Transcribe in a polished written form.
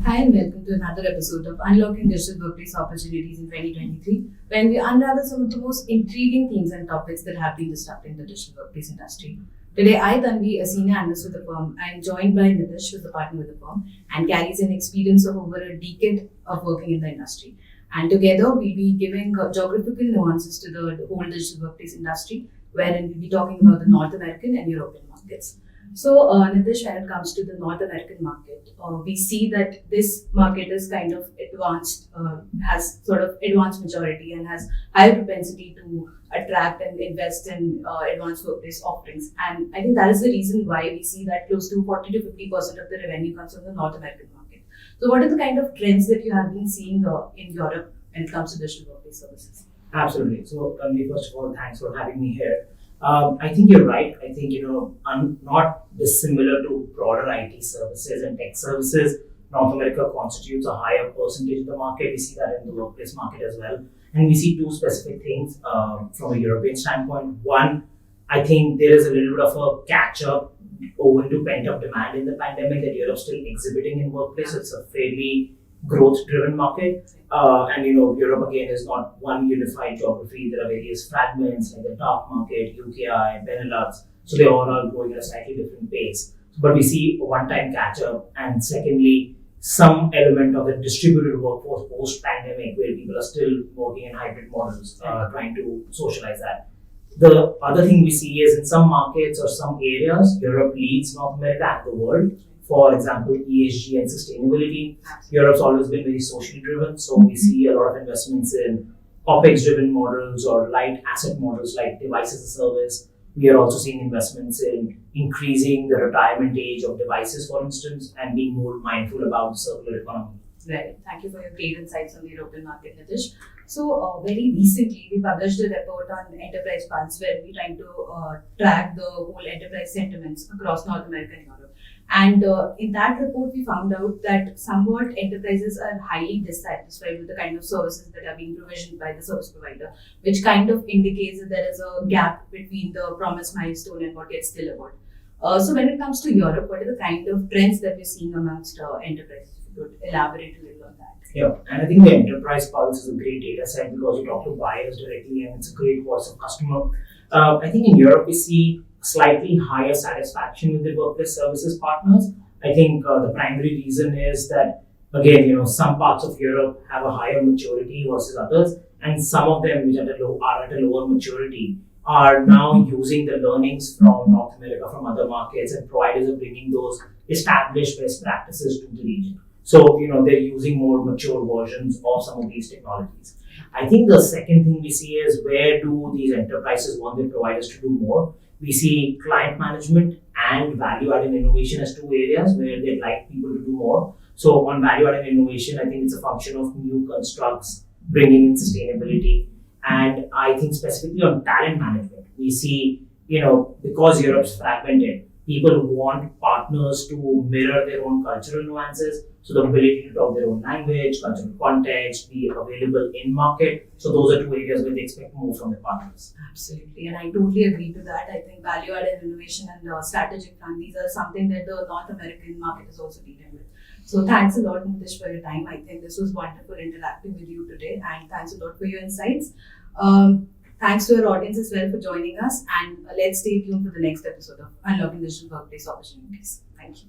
Hi and welcome to another episode of Unlocking Digital Workplace Opportunities in 2023, when we unravel some of the most intriguing themes and topics that have been disrupting the digital workplace industry. Today, I, Tanvi, a senior analyst with the firm, I am joined by Nitish, who is a partner with the firm and carries an experience of over a decade of working in the industry. And together, we'll be giving geographical nuances to the whole digital workplace industry, wherein we'll be talking about the North American and European markets. So, Nitish, when it comes to the North American market, we see that this market is kind of advanced, has sort of advanced maturity and has higher propensity to attract and invest in advanced workplace offerings. And I think that is the reason why we see that close to 40 to 50% of the revenue comes from the North American market. So, what are the kind of trends that you have been seeing in Europe when it comes to digital workplace services? Absolutely. So, Tanvi, first of all, thanks for having me here. I think you're right. I think, not dissimilar to broader IT services and tech services, North America constitutes a higher percentage of the market. We see that in the workplace market as well. And we see two specific things from a European standpoint. One, I think there is a little bit of a catch-up owing to pent-up demand in the pandemic that Europe's still exhibiting in workplace. So it's a fairly growth-driven market. Europe again is not one unified geography. There are various fragments like the dark market, UKI, Benelux. So they all are growing at a slightly different pace. But we see a one-time catch-up, and secondly, some element of the distributed workforce post-pandemic where people are still working in hybrid models, trying to socialize that. The other thing we see is in some markets or some areas, Europe leads North America and the world. For example, ESG and sustainability. Europe's always been very socially driven, so we see a lot of investments in OPEX-driven models or light asset models like devices as a service. We are also seeing investments in increasing the retirement age of devices, for instance, and being more mindful about the circular economy. Right. Thank you for your great insights on the European market, Nitish. So, very recently, we published a report on Enterprise Pulse where we're trying to track the whole enterprise sentiments across North America and Europe. And in that report, we found out that somewhat enterprises are highly dissatisfied with the kind of services that are being provisioned by the service provider, which kind of indicates that there is a gap between the promised milestone and what gets delivered. So, when it comes to Europe, what are the kind of trends that we're seeing amongst enterprises? If you could elaborate a little on that. Yeah, and I think the Enterprise Pulse is a great data set because you talk to buyers directly and it's a great voice of customer. I think in Europe, we see slightly higher satisfaction with the workplace services partners. I think the primary reason is that, again, some parts of Europe have a higher maturity versus others, and some of them which are at a lower maturity are now using the learnings from North America, from other markets, and providers are bringing those established best practices to the region. So, they're using more mature versions of some of these technologies. I think the second thing we see is where do these enterprises want their providers to do more? We see client management and value-added innovation as two areas where they'd like people to do more. So on value-added innovation, I think it's a function of new constructs, bringing in sustainability. And I think specifically on talent management, we see, because Europe's fragmented, people want partners to mirror their own cultural nuances. So the ability to talk their own language, cultural context, be available in market. So those are two areas where they expect more from their partners. Absolutely. And I totally agree to that. I think value-added innovation and strategic plan, these are something that the North American market is also dealing with. So thanks a lot, Nitish, for your time. I think this was wonderful interacting with you today. And thanks a lot for your insights. Thanks to our audience as well for joining us. And let's stay tuned for the next episode of Unlocking Digital Workplace Opportunities. Thank you.